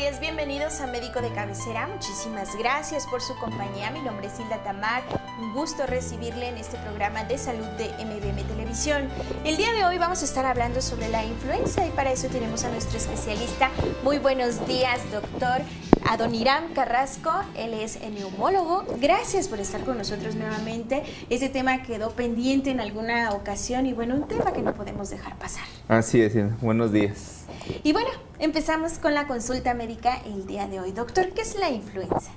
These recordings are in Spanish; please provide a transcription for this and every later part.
días, bienvenidos a Médico de Cabecera. Muchísimas gracias por su compañía. Mi nombre es Hilda Tamar. Un gusto recibirle en este programa de salud de MBM Televisión. El día de hoy vamos a estar hablando sobre la influenza y para eso tenemos a nuestro especialista. Muy buenos días, doctor Adoniram Carrasco. Él es neumólogo. Gracias por estar con nosotros nuevamente. Este tema quedó pendiente en alguna ocasión y bueno, un tema que no podemos dejar pasar. Así es, buenos días. Y bueno, empezamos con la consulta médica el día de hoy. Doctor, ¿qué es la influenza?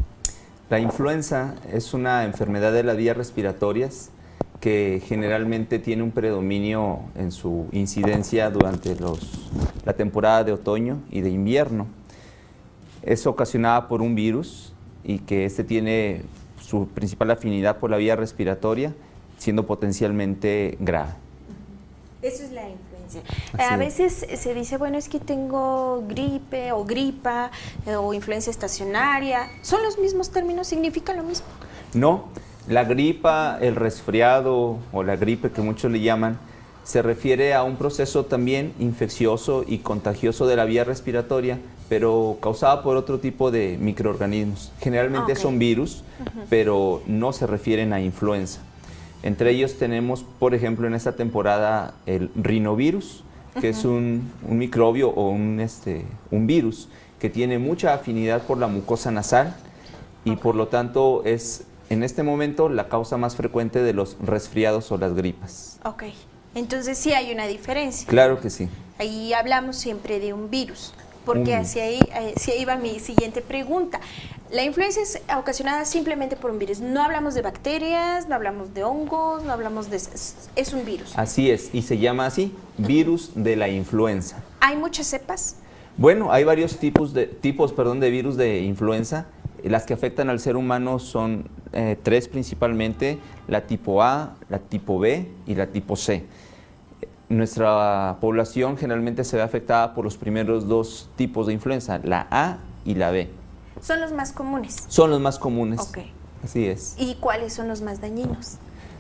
La influenza es una enfermedad de las vías respiratorias que generalmente tiene un predominio en su incidencia durante la temporada de otoño y de invierno. Es ocasionada por un virus y que este tiene su principal afinidad por la vía respiratoria, siendo potencialmente grave. Eso es la influencia. A veces se dice, bueno, es que tengo gripe o gripa o influencia estacionaria. ¿Son los mismos términos? ¿Significa lo mismo? No, la gripa, el resfriado o la gripe que muchos le llaman, se refiere a un proceso también infeccioso y contagioso de la vía respiratoria, pero causada por otro tipo de microorganismos. Generalmente son virus, pero no se refieren a influenza. Entre ellos tenemos, por ejemplo, en esta temporada el rinovirus, que es un microbio o un virus que tiene mucha afinidad por la mucosa nasal y por lo tanto es en este momento la causa más frecuente de los resfriados o las gripas. Ok, entonces sí hay una diferencia. Claro que sí. Ahí hablamos siempre de un virus, porque hacia ahí va mi siguiente pregunta. La influenza es ocasionada simplemente por un virus. No hablamos de bacterias, no hablamos de hongos, no hablamos de... Es un virus. Así es, y se llama así, virus de la influenza. ¿Hay muchas cepas? Bueno, hay varios tipos de virus de influenza. Las que afectan al ser humano son tres principalmente, la tipo A, la tipo B y la tipo C. Nuestra población generalmente se ve afectada por los primeros dos tipos de influenza, la A y la B. ¿Son los más comunes? Son los más comunes. Ok. Así es. ¿Y cuáles son los más dañinos?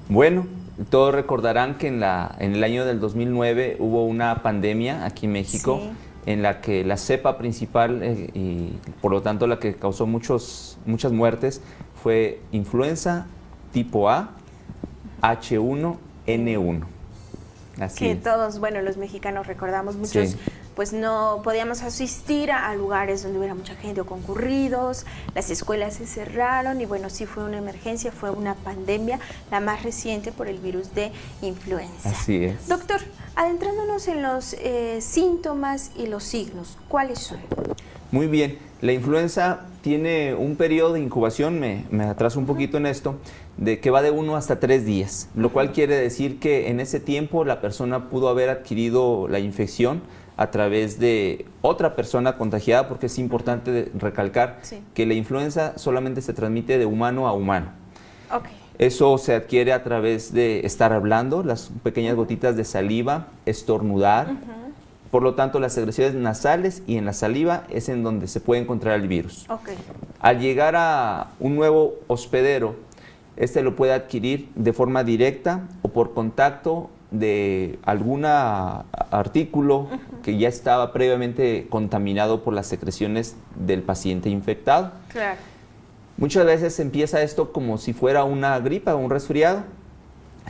Bueno, todos recordarán que en el año del 2009 hubo una pandemia aquí en México, sí, en la que la cepa principal y por lo tanto la que causó muchas muertes fue influenza tipo A, H1N1. Así que es. Todos, bueno, los mexicanos recordamos, muchos, sí, pues no podíamos asistir a lugares donde hubiera mucha gente o concurridos, las escuelas se cerraron y bueno, sí fue una emergencia, fue una pandemia, la más reciente por el virus de influenza. Así es. Doctor, adentrándonos en los síntomas y los signos, ¿cuáles son? Muy bien, la influenza tiene un periodo de incubación, me atraso un poquito en esto, de que va de 1 hasta 3 días, lo cual quiere decir que en ese tiempo la persona pudo haber adquirido la infección a través de otra persona contagiada, porque es importante recalcar que la influenza solamente se transmite de humano a humano. Eso se adquiere a través de estar hablando, las pequeñas gotitas de saliva, estornudar. Por lo tanto, las secreciones nasales y en la saliva es en donde se puede encontrar el virus. Al llegar a un nuevo hospedero, este lo puede adquirir de forma directa o por contacto de algún artículo que ya estaba previamente contaminado por las secreciones del paciente infectado. Claro. Muchas veces empieza esto como si fuera una gripa o un resfriado.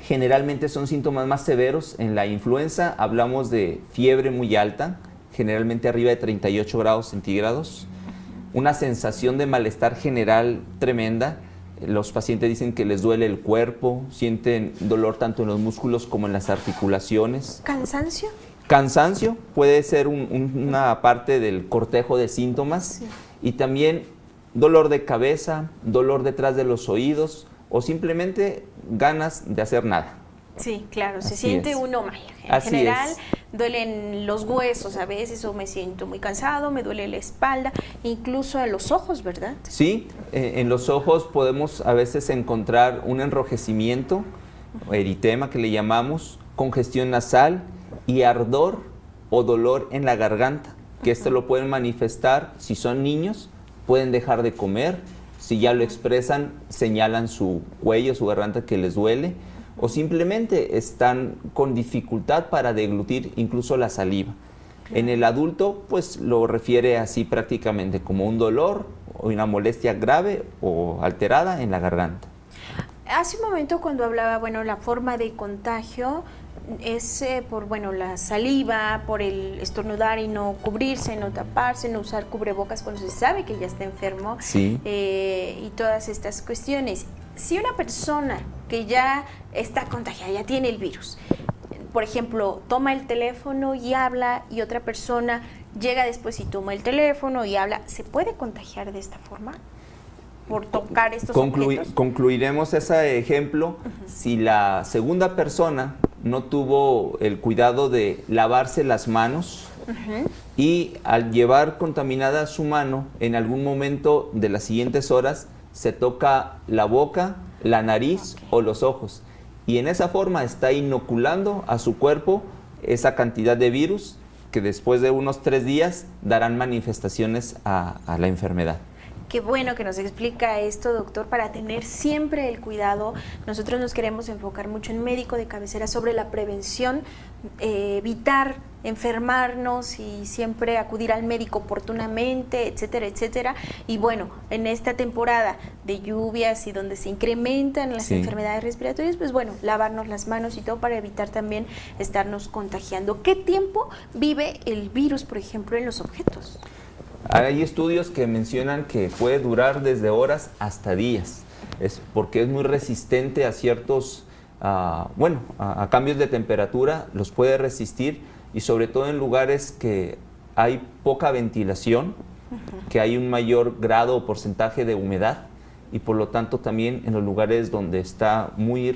Generalmente son síntomas más severos. En la influenza hablamos de fiebre muy alta, generalmente arriba de 38 grados centígrados, una sensación de malestar general tremenda. Los pacientes dicen que les duele el cuerpo, sienten dolor tanto en los músculos como en las articulaciones. ¿Cansancio? Cansancio puede ser una parte del cortejo de síntomas, sí, y también dolor de cabeza, dolor detrás de los oídos o simplemente ganas de hacer nada. Sí, claro, se siente uno mal. En general, duelen los huesos a veces o me siento muy cansado, me duele la espalda, incluso en los ojos, ¿verdad? Sí, en los ojos podemos a veces encontrar un enrojecimiento, eritema que le llamamos, congestión nasal y ardor o dolor en la garganta, que esto lo pueden manifestar si son niños, pueden dejar de comer, si ya lo expresan, señalan su cuello, su garganta que les duele, o simplemente están con dificultad para deglutir incluso la saliva. En el adulto, pues lo refiere así prácticamente como un dolor o una molestia grave o alterada en la garganta. Hace un momento cuando hablaba, bueno, la forma de contagio es por, bueno, la saliva, por el estornudar y no cubrirse, no taparse, no usar cubrebocas cuando se sabe que ya está enfermo, Sí. Y todas estas cuestiones. Si una persona que ya está contagiada, ya tiene el virus, por ejemplo, toma el teléfono y habla, y otra persona llega después y toma el teléfono y habla, ¿se puede contagiar de esta forma? Por tocar estos objetos. Concluiremos ese ejemplo si la segunda persona no tuvo el cuidado de lavarse las manos y al llevar contaminada su mano, en algún momento de las siguientes horas se toca la boca, la nariz o los ojos. Y en esa forma está inoculando a su cuerpo esa cantidad de virus que después de unos 3 días darán manifestaciones a la enfermedad. Qué bueno que nos explica esto, doctor, para tener siempre el cuidado. Nosotros nos queremos enfocar mucho en médico de cabecera sobre la prevención, evitar enfermarnos y siempre acudir al médico oportunamente, etcétera, etcétera. Y bueno, en esta temporada de lluvias y donde se incrementan las enfermedades respiratorias, pues bueno, lavarnos las manos y todo para evitar también estarnos contagiando. ¿Qué tiempo vive el virus, por ejemplo, en los objetos? Hay estudios que mencionan que puede durar desde horas hasta días, porque es muy resistente a ciertos, a cambios de temperatura, los puede resistir, y sobre todo en lugares que hay poca ventilación, que hay un mayor grado o porcentaje de humedad, y por lo tanto también en los lugares donde está muy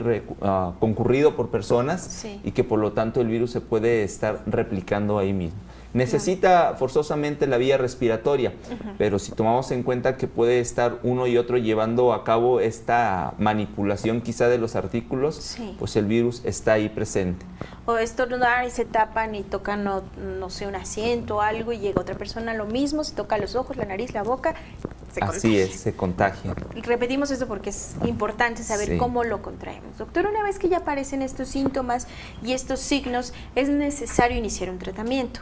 concurrido por personas y que por lo tanto el virus se puede estar replicando ahí mismo. Necesita forzosamente la vía respiratoria, pero si tomamos en cuenta que puede estar uno y otro llevando a cabo esta manipulación quizá de los artículos, pues el virus está ahí presente. O estornudar y se tapan y tocan, no sé, un asiento o algo, y llega otra persona, lo mismo, se toca los ojos, la nariz, la boca, se contagia. Así es, se contagia. Y repetimos esto porque es importante saber cómo lo contraemos. Doctor, una vez que ya aparecen estos síntomas y estos signos, es necesario iniciar un tratamiento.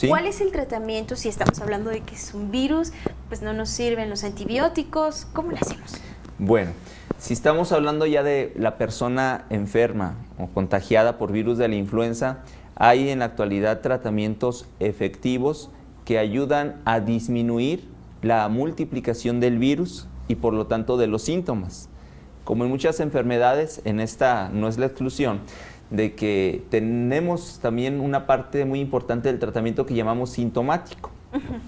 ¿Cuál es el tratamiento? Si estamos hablando de que es un virus, pues no nos sirven los antibióticos. ¿Cómo lo hacemos? Bueno, si estamos hablando ya de la persona enferma o contagiada por virus de la influenza, hay en la actualidad tratamientos efectivos que ayudan a disminuir la multiplicación del virus y por lo tanto de los síntomas. Como en muchas enfermedades, en esta no es la exclusión, de que tenemos también una parte muy importante del tratamiento que llamamos sintomático.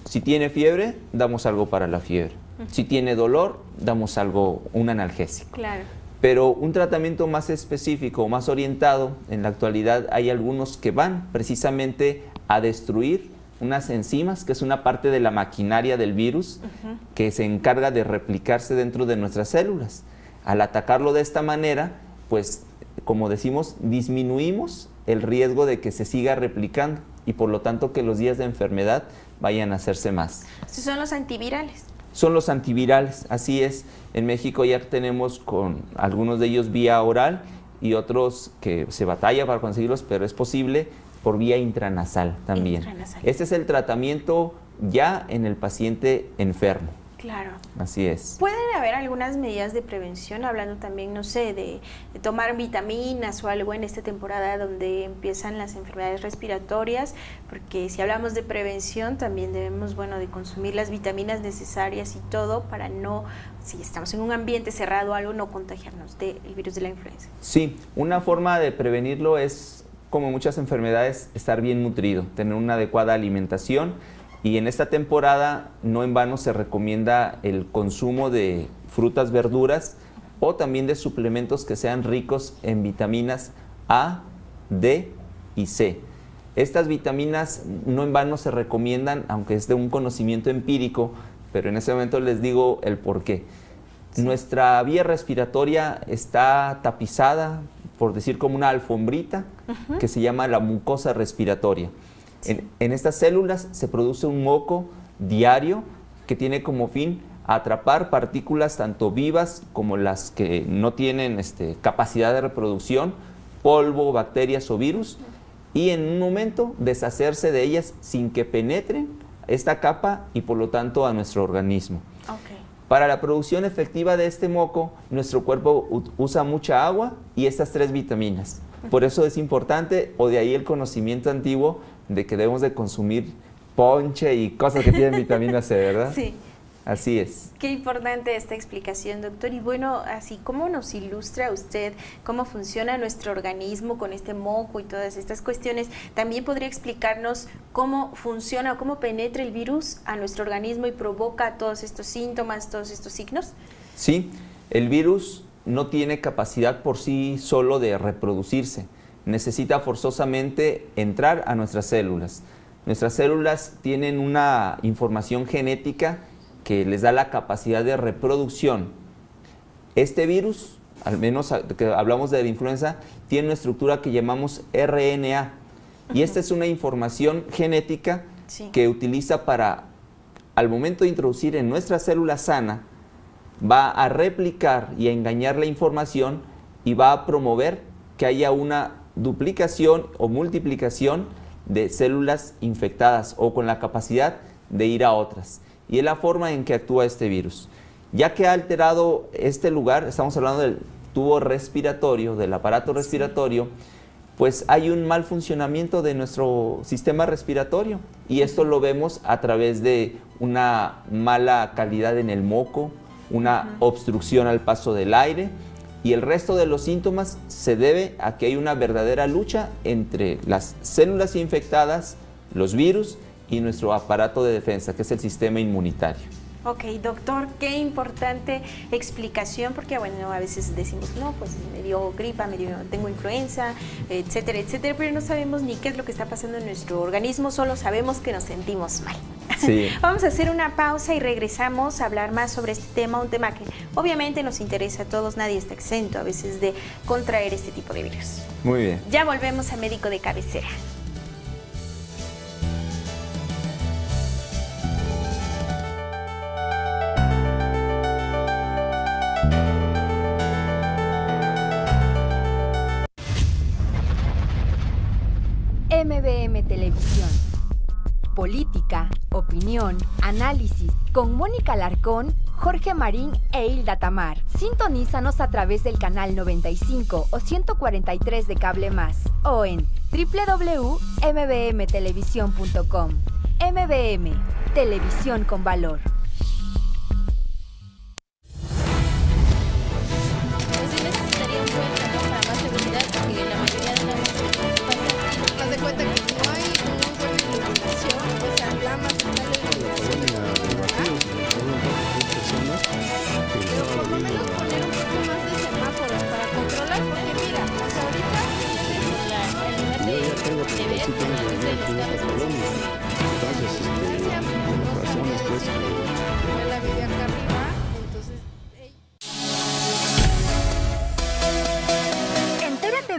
Si tiene fiebre, damos algo para la fiebre. Si tiene dolor, damos algo, un analgésico. Claro. Pero un tratamiento más específico, más orientado, en la actualidad hay algunos que van precisamente a destruir unas enzimas, que es una parte de la maquinaria del virus, que se encarga de replicarse dentro de nuestras células. Al atacarlo de esta manera, pues como decimos, disminuimos el riesgo de que se siga replicando y por lo tanto que los días de enfermedad vayan a hacerse más. ¿Estos son los antivirales? Son los antivirales, así es. En México ya tenemos con algunos de ellos vía oral y otros que se batalla para conseguirlos, pero es posible por vía intranasal también. Este es el tratamiento ya en el paciente enfermo. Claro. Así es. ¿Pueden haber algunas medidas de prevención, hablando también, no sé, de tomar vitaminas o algo en esta temporada donde empiezan las enfermedades respiratorias? Porque si hablamos de prevención, también debemos, bueno, de consumir las vitaminas necesarias y todo para no, si estamos en un ambiente cerrado o algo, no contagiarnos del virus de la influenza. Sí, una forma de prevenirlo es, como muchas enfermedades, estar bien nutrido, tener una adecuada alimentación. Y en esta temporada, no en vano, se recomienda el consumo de frutas, verduras o también de suplementos que sean ricos en vitaminas A, D y C. Estas vitaminas no en vano se recomiendan, aunque es de un conocimiento empírico, pero en ese momento les digo el por qué. Nuestra vía respiratoria está tapizada, por decir como una alfombrita, que se llama la mucosa respiratoria. En estas células se produce un moco diario que tiene como fin atrapar partículas tanto vivas como las que no tienen capacidad de reproducción, polvo, bacterias o virus, y en un momento deshacerse de ellas sin que penetren esta capa y por lo tanto a nuestro organismo. Okay. Para la producción efectiva de este moco, nuestro cuerpo usa mucha agua y estas 3 vitaminas. Por eso es importante, o de ahí el conocimiento antiguo de que debemos de consumir ponche y cosas que tienen vitamina C, ¿verdad? Sí. Así es. Qué importante esta explicación, doctor. Y bueno, así como nos ilustra usted cómo funciona nuestro organismo con este moco y todas estas cuestiones, también podría explicarnos cómo funciona o cómo penetra el virus a nuestro organismo y provoca todos estos síntomas, todos estos signos. Sí, el virus no tiene capacidad por sí solo de reproducirse. Necesita forzosamente entrar a nuestras células. Nuestras células tienen una información genética que les da la capacidad de reproducción. Este virus, al menos que hablamos de la influenza, tiene una estructura que llamamos RNA. Y esta es una información genética que utiliza para, al momento de introducir en nuestra célula sana, va a replicar y a engañar la información y va a promover que haya una duplicación o multiplicación de células infectadas o con la capacidad de ir a otras. Y es la forma en que actúa este virus. Ya que ha alterado este lugar, estamos hablando del tubo respiratorio, del aparato respiratorio, pues hay un mal funcionamiento de nuestro sistema respiratorio. Y esto lo vemos a través de una mala calidad en el moco, una obstrucción al paso del aire, y el resto de los síntomas se debe a que hay una verdadera lucha entre las células infectadas, los virus y nuestro aparato de defensa, que es el sistema inmunitario. Ok, doctor, qué importante explicación, porque bueno, a veces decimos, no, pues me dio gripa, tengo influenza, etcétera, etcétera, pero no sabemos ni qué es lo que está pasando en nuestro organismo, solo sabemos que nos sentimos mal. Sí. Vamos a hacer una pausa y regresamos a hablar más sobre este tema, un tema que obviamente nos interesa a todos, nadie está exento a veces de contraer este tipo de virus. Muy bien. Ya volvemos a Médico de Cabecera. MBM Televisión. Política, opinión, análisis, con Mónica Alarcón, Jorge Marín e Hilda Tamar. Sintonízanos a través del canal 95 o 143 de Cable Más o en www.mbmtelevisión.com. MBM, Televisión con Valor.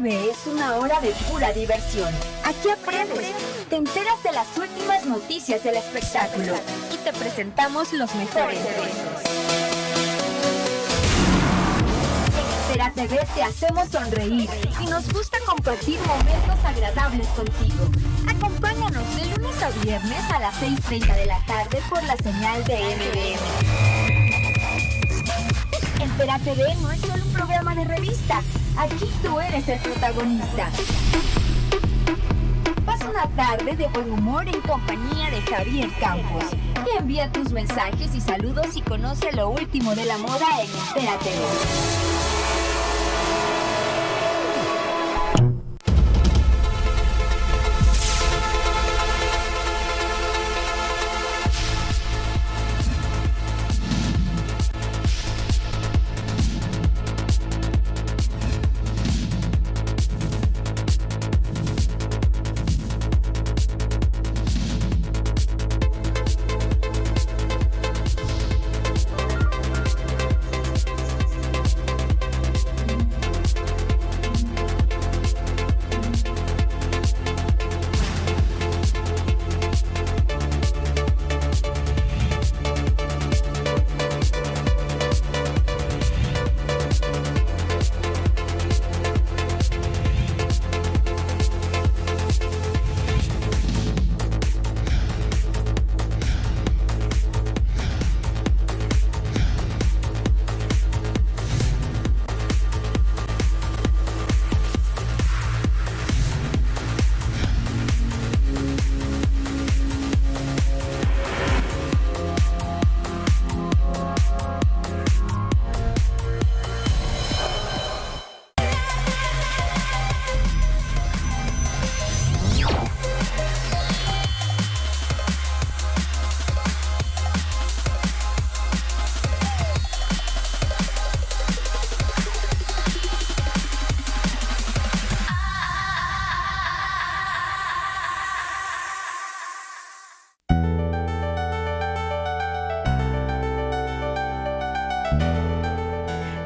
Es una hora de pura diversión. Aquí aprendes, te enteras de las últimas noticias del espectáculo y te presentamos los mejores eventos. En Entera TV te hacemos sonreír y nos gusta compartir momentos agradables contigo. Acompáñanos de lunes a viernes a las 6:30 de la tarde por la señal de MBM. Entera TV no es solo un programa de revista. Aquí tú eres el protagonista. Pasa una tarde de buen humor en compañía de Javier Campos. Y envía tus mensajes y saludos y conoce lo último de la moda en Entera TV.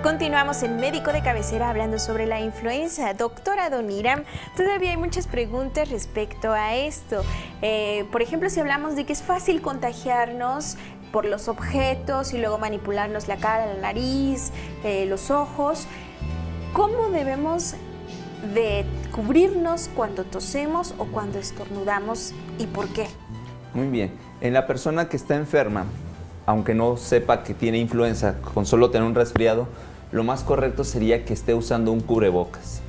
Continuamos en Médico de Cabecera hablando sobre la influenza. Doctora Doniram, todavía hay muchas preguntas respecto a esto. Por ejemplo, si hablamos de que es fácil contagiarnos por los objetos y luego manipularnos la cara, la nariz, los ojos, ¿cómo debemos de cubrirnos cuando tosemos o cuando estornudamos y por qué? Muy bien. En la persona que está enferma, aunque no sepa que tiene influenza, con solo tener un resfriado, lo más correcto sería que esté usando un cubrebocas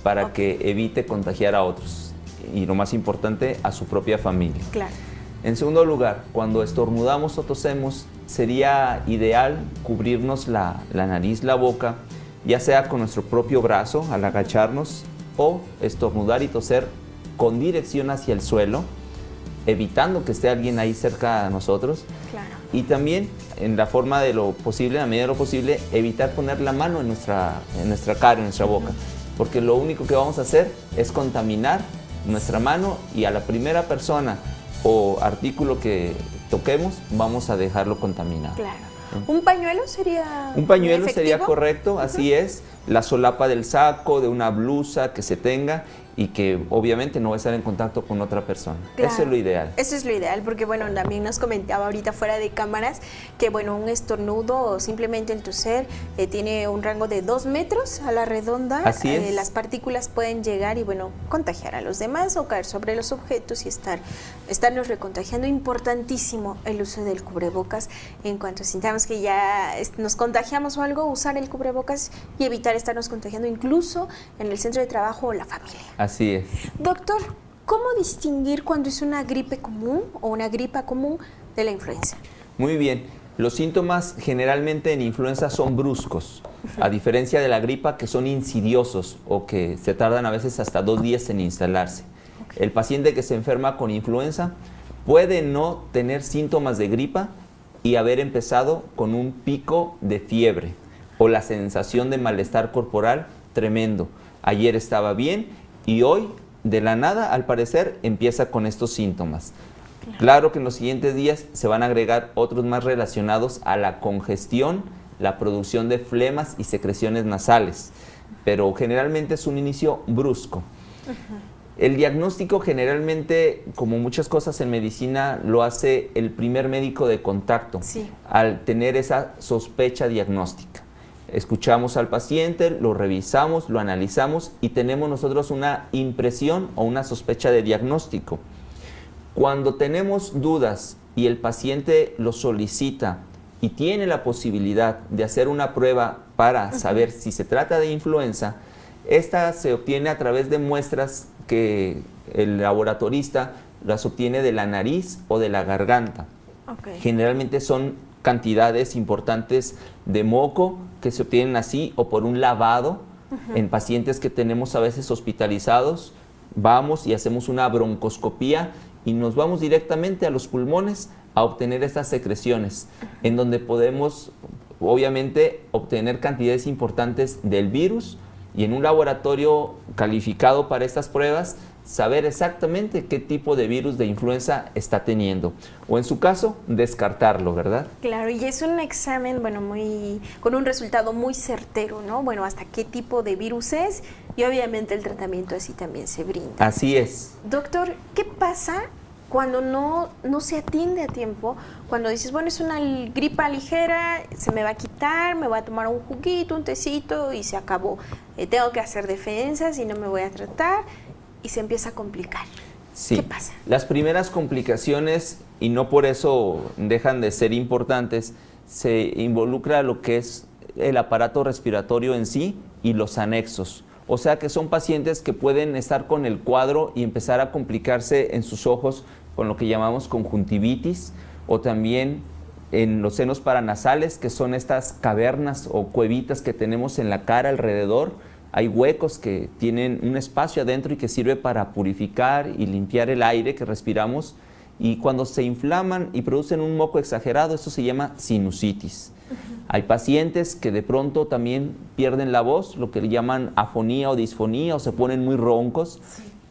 para que evite contagiar a otros y, lo más importante, a su propia familia. Claro. En segundo lugar, cuando estornudamos o tosemos, sería ideal cubrirnos la nariz, la boca, ya sea con nuestro propio brazo al agacharnos o estornudar y toser con dirección hacia el suelo, evitando que esté alguien ahí cerca de nosotros. Claro. Y también, en la forma de lo posible, en la medida de lo posible, evitar poner la mano en nuestra cara, en nuestra boca, porque lo único que vamos a hacer es contaminar nuestra mano y a la primera persona o artículo que toquemos vamos a dejarlo contaminado. Claro. ¿Un pañuelo sería Un pañuelo efectivo? sería correcto, así es. La solapa del saco, de una blusa que se tenga y que obviamente no va a estar en contacto con otra persona. Claro. Eso es lo ideal. Eso es lo ideal, porque bueno, también nos comentaba ahorita fuera de cámaras que bueno, un estornudo o simplemente el toser tiene un rango de 2 metros a la redonda. Así es. Las partículas pueden llegar y bueno, contagiar a los demás o caer sobre los objetos y estarnos recontagiando. Importantísimo el uso del cubrebocas. En cuanto sintamos que ya nos contagiamos o algo, usar el cubrebocas y evitar estarnos contagiando incluso en el centro de trabajo o la familia. Así es. Doctor, ¿cómo distinguir cuando es una gripe común o una gripa común de la influenza? Muy bien. Los síntomas generalmente en influenza son bruscos, a diferencia de la gripa que son insidiosos o que se tardan a veces hasta 2 días en instalarse. Okay. El paciente que se enferma con influenza puede no tener síntomas de gripa y haber empezado con un pico de fiebre o la sensación de malestar corporal tremendo. Ayer estaba bien y hoy, de la nada, al parecer, empieza con estos síntomas. Claro que en los siguientes días se van a agregar otros más relacionados a la congestión, la producción de flemas y secreciones nasales, pero generalmente es un inicio brusco. El diagnóstico generalmente, como muchas cosas en medicina, lo hace el primer médico de contacto, al tener esa sospecha diagnóstica. Escuchamos al paciente, lo revisamos, lo analizamos y tenemos nosotros una impresión o una sospecha de diagnóstico. Cuando tenemos dudas y el paciente lo solicita y tiene la posibilidad de hacer una prueba para saber si se trata de influenza, esta se obtiene a través de muestras que el laboratorista las obtiene de la nariz o de la garganta. Okay. Generalmente son cantidades importantes de moco que se obtienen así o por un lavado. En pacientes que tenemos a veces hospitalizados, vamos y hacemos una broncoscopía y nos vamos directamente a los pulmones a obtener estas secreciones, en donde podemos obviamente obtener cantidades importantes del virus y en un laboratorio calificado para estas pruebas saber exactamente qué tipo de virus de influenza está teniendo o en su caso descartarlo, ¿verdad? Claro, y es un examen, bueno, con un resultado muy certero, ¿no? Bueno, hasta qué tipo de virus es y obviamente el tratamiento así también se brinda. Así es. Doctor, ¿qué pasa cuando no se atiende a tiempo? Cuando dices, bueno, es una gripa ligera, se me va a quitar, me voy a tomar un juguito, un tecito y se acabó. Tengo que hacer defensas y no me voy a tratar y se empieza a complicar. Sí. ¿Qué pasa? Las primeras complicaciones, y no por eso dejan de ser importantes, se involucra lo que es el aparato respiratorio en sí y los anexos. O sea que son pacientes que pueden estar con el cuadro y empezar a complicarse en sus ojos con lo que llamamos conjuntivitis o también en los senos paranasales, que son estas cavernas o cuevitas que tenemos en la cara alrededor. Hay huecos que tienen un espacio adentro y que sirve para purificar y limpiar el aire que respiramos. Y cuando se inflaman y producen un moco exagerado, esto se llama sinusitis. Hay pacientes que de pronto también pierden la voz, lo que le llaman afonía o disfonía, o se ponen muy roncos.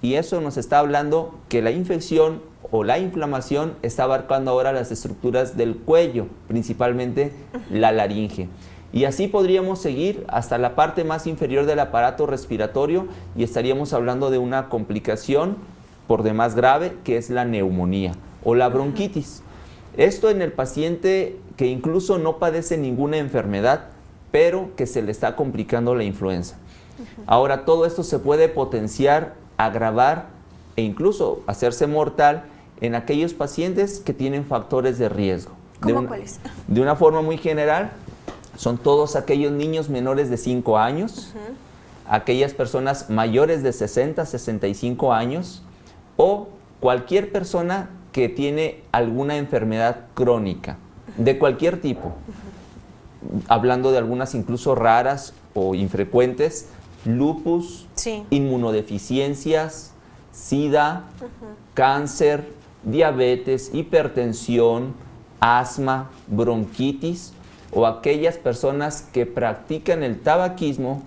Y eso nos está hablando que la infección o la inflamación está abarcando ahora las estructuras del cuello, principalmente la laringe. Y así podríamos seguir hasta la parte más inferior del aparato respiratorio y estaríamos hablando de una complicación por demás grave, que es la neumonía o la bronquitis. Esto en el paciente que incluso no padece ninguna enfermedad, pero que se le está complicando la influenza. Ahora, todo esto se puede potenciar, agravar e incluso hacerse mortal en aquellos pacientes que tienen factores de riesgo. ¿Cómo cuáles? De una forma muy general, son todos aquellos niños menores de 5 años, aquellas personas mayores de 60, 65 años o cualquier persona que tiene alguna enfermedad crónica, de cualquier tipo. Hablando de algunas incluso raras o infrecuentes, lupus, inmunodeficiencias, SIDA, cáncer, diabetes, hipertensión, asma, bronquitis, o aquellas personas que practican el tabaquismo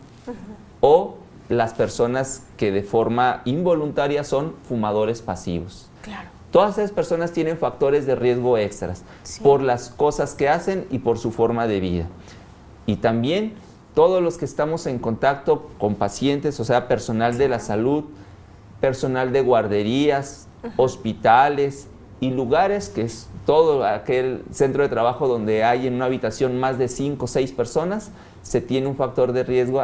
o las personas que de forma involuntaria son fumadores pasivos. Claro. Todas esas personas tienen factores de riesgo extras por las cosas que hacen y por su forma de vida. Y también todos los que estamos en contacto con pacientes, o sea, personal de la salud, personal de guarderías, hospitales y lugares, que es todo aquel centro de trabajo donde hay en una habitación más de 5 o 6 personas, se tiene un factor de riesgo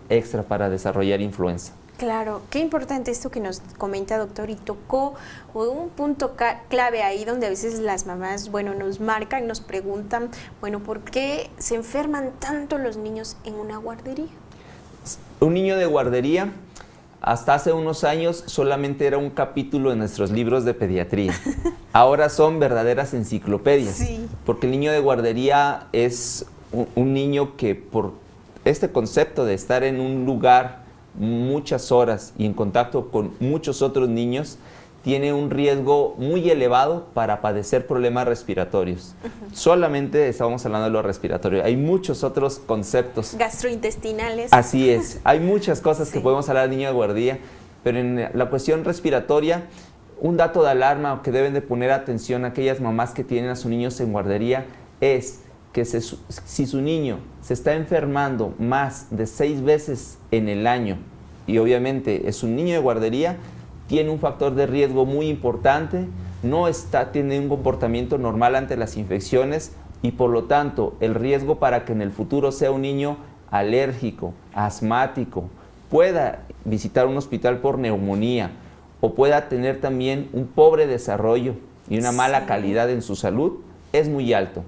extra para desarrollar influenza. Claro, qué importante esto que nos comenta, doctor, y tocó un punto clave ahí donde a veces las mamás, nos marcan, nos preguntan, ¿por qué se enferman tanto los niños en una guardería? Un niño de guardería, hasta hace unos años, solamente era un capítulo en nuestros libros de pediatría. Ahora son verdaderas enciclopedias, porque el niño de guardería es un niño que por este concepto de estar en un lugar muchas horas y en contacto con muchos otros niños, tiene un riesgo muy elevado para padecer problemas respiratorios. Solamente estamos hablando de lo respiratorio. Hay muchos otros conceptos. Gastrointestinales. Así es. Hay muchas cosas que podemos hablar del niño de guardería, pero en la cuestión respiratoria, un dato de alarma que deben de poner atención a aquellas mamás que tienen a sus niños en guardería es que si su niño se está enfermando más de 6 veces en el año, y obviamente es un niño de guardería, tiene un factor de riesgo muy importante, tiene un comportamiento normal ante las infecciones y por lo tanto el riesgo para que en el futuro sea un niño alérgico, asmático, pueda visitar un hospital por neumonía o pueda tener también un pobre desarrollo y una mala calidad en su salud, es muy alto.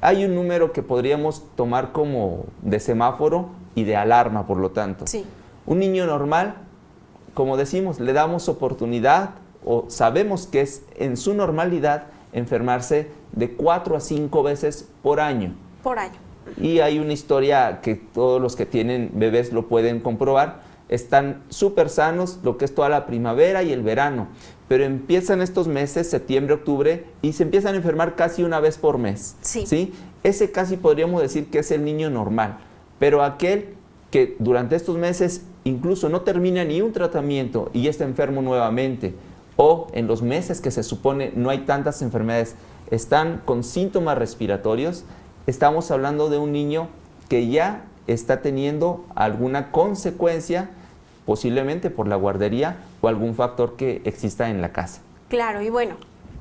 Hay un número que podríamos tomar como de semáforo y de alarma, por lo tanto. Un niño normal, como decimos, le damos oportunidad o sabemos que es en su normalidad enfermarse de 4 a 5 veces por año. Por año. Y hay una historia que todos los que tienen bebés lo pueden comprobar. Están súper sanos lo que es toda la primavera y el verano, pero empiezan estos meses, septiembre, octubre, y se empiezan a enfermar casi una vez por mes. ¿Sí? Ese casi podríamos decir que es el niño normal, pero aquel que durante estos meses incluso no termina ni un tratamiento y está enfermo nuevamente, o en los meses que se supone no hay tantas enfermedades, están con síntomas respiratorios, estamos hablando de un niño que ya está teniendo alguna consecuencia, posiblemente por la guardería o algún factor que exista en la casa. Claro, y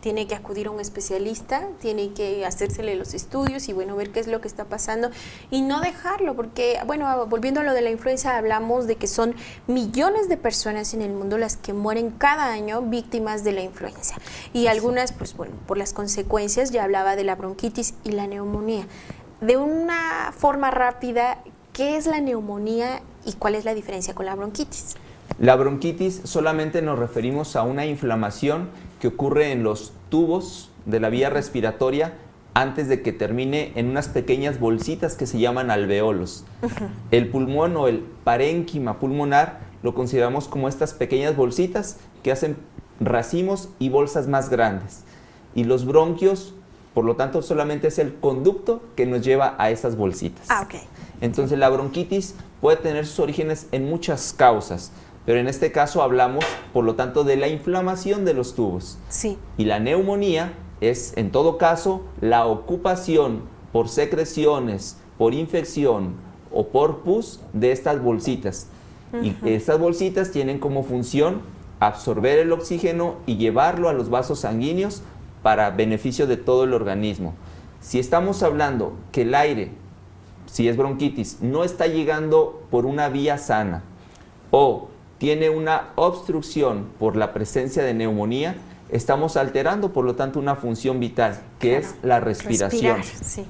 tiene que acudir a un especialista, tiene que hacérsele los estudios y ver qué es lo que está pasando y no dejarlo, porque volviendo a lo de la influenza, hablamos de que son millones de personas en el mundo las que mueren cada año víctimas de la influenza y algunas por las consecuencias, ya hablaba de la bronquitis y la neumonía. De una forma rápida, ¿qué es la neumonía y cuál es la diferencia con la bronquitis? La bronquitis solamente nos referimos a una inflamación que ocurre en los tubos de la vía respiratoria antes de que termine en unas pequeñas bolsitas que se llaman alveolos. El pulmón o el parénquima pulmonar lo consideramos como estas pequeñas bolsitas que hacen racimos y bolsas más grandes. Y los bronquios, por lo tanto, solamente es el conducto que nos lleva a esas bolsitas. Entonces la bronquitis puede tener sus orígenes en muchas causas, pero en este caso hablamos, por lo tanto, de la inflamación de los tubos. Y la neumonía es, en todo caso, la ocupación por secreciones, por infección o por pus de estas bolsitas. Y estas bolsitas tienen como función absorber el oxígeno y llevarlo a los vasos sanguíneos para beneficio de todo el organismo. Si estamos hablando que el aire, si es bronquitis, no está llegando por una vía sana o tiene una obstrucción por la presencia de neumonía, estamos alterando, por lo tanto, una función vital, que es la respiración,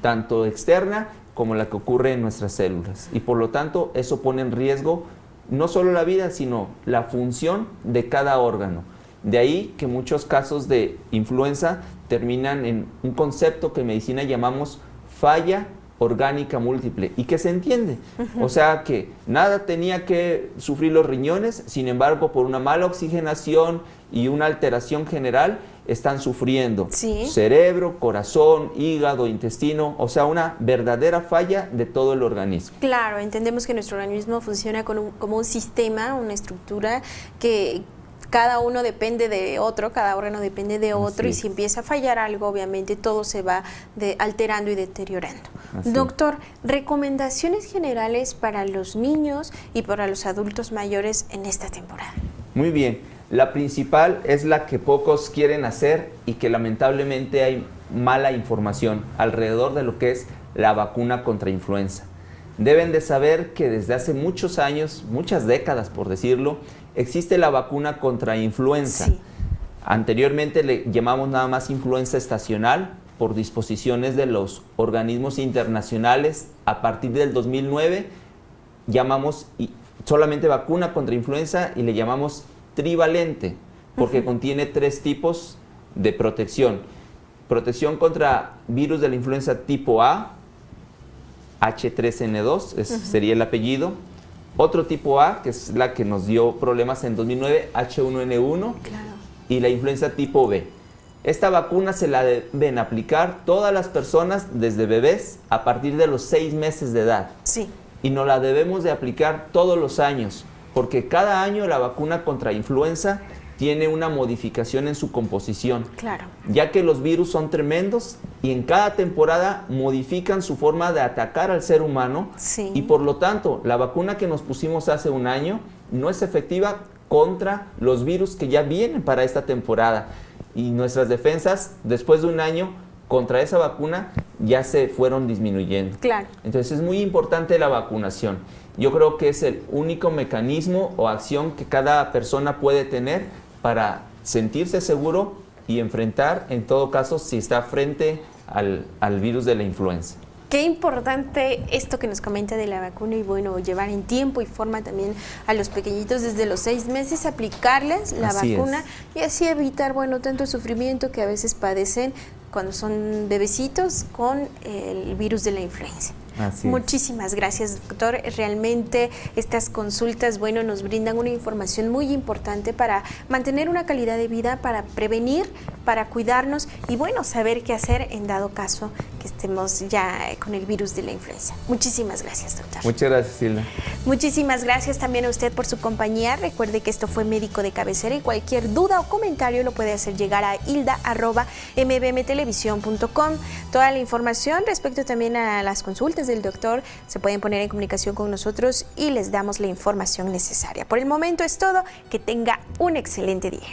tanto externa como la que ocurre en nuestras células. Y por lo tanto, eso pone en riesgo no solo la vida, sino la función de cada órgano. De ahí que muchos casos de influenza terminan en un concepto que en medicina llamamos falla orgánica múltiple, y que se entiende. O sea que nada tenía que sufrir los riñones, sin embargo, por una mala oxigenación y una alteración general, están sufriendo cerebro, corazón, hígado, intestino, o sea, una verdadera falla de todo el organismo. Claro, entendemos que nuestro organismo funciona como un sistema, una estructura que cada uno depende de otro, cada órgano depende de otro, y si empieza a fallar algo, obviamente todo se va alterando y deteriorando. Doctor, recomendaciones generales para los niños y para los adultos mayores en esta temporada. Muy bien. La principal es la que pocos quieren hacer y que lamentablemente hay mala información alrededor de lo que es la vacuna contra influenza. Deben de saber que desde hace muchos años, muchas décadas por decirlo, existe la vacuna contra influenza. Anteriormente le llamamos nada más influenza estacional por disposiciones de los organismos internacionales. A partir del 2009 llamamos solamente vacuna contra influenza y le llamamos trivalente, porque contiene 3 tipos de protección. Protección contra virus de la influenza tipo A, H3N2, sería el apellido. Otro tipo A, que es la que nos dio problemas en 2009, H1N1, y la influenza tipo B. Esta vacuna se la deben aplicar todas las personas desde bebés a partir de los 6 meses de edad. Y nos la debemos de aplicar todos los años, porque cada año la vacuna contra influenza tiene una modificación en su composición, ya que los virus son tremendos y en cada temporada modifican su forma de atacar al ser humano, y por lo tanto la vacuna que nos pusimos hace un año no es efectiva contra los virus que ya vienen para esta temporada, y nuestras defensas después de un año contra esa vacuna ya se fueron disminuyendo. Entonces es muy importante la vacunación. Yo creo que es el único mecanismo o acción que cada persona puede tener para sentirse seguro y enfrentar, en todo caso, si está frente al virus de la influenza. Qué importante esto que nos comenta de la vacuna, y bueno, llevar en tiempo y forma también a los pequeñitos desde los 6 meses, aplicarles la vacuna y así evitar, bueno, tanto sufrimiento que a veces padecen cuando son bebecitos con el virus de la influenza. Muchísimas gracias, doctor. Realmente estas consultas, bueno, nos brindan una información muy importante para mantener una calidad de vida, para prevenir, para cuidarnos y, bueno, saber qué hacer en dado caso que estemos ya con el virus de la influenza. Muchísimas gracias, doctor. Muchas gracias, Hilda. Muchísimas gracias también a usted por su compañía. Recuerde que esto fue Médico de Cabecera, y cualquier duda o comentario lo puede hacer llegar a hilda@mbmtelevisión.com. Toda la información respecto también a las consultas del doctor se pueden poner en comunicación con nosotros y les damos la información necesaria. Por el momento es todo. Que tenga un excelente día.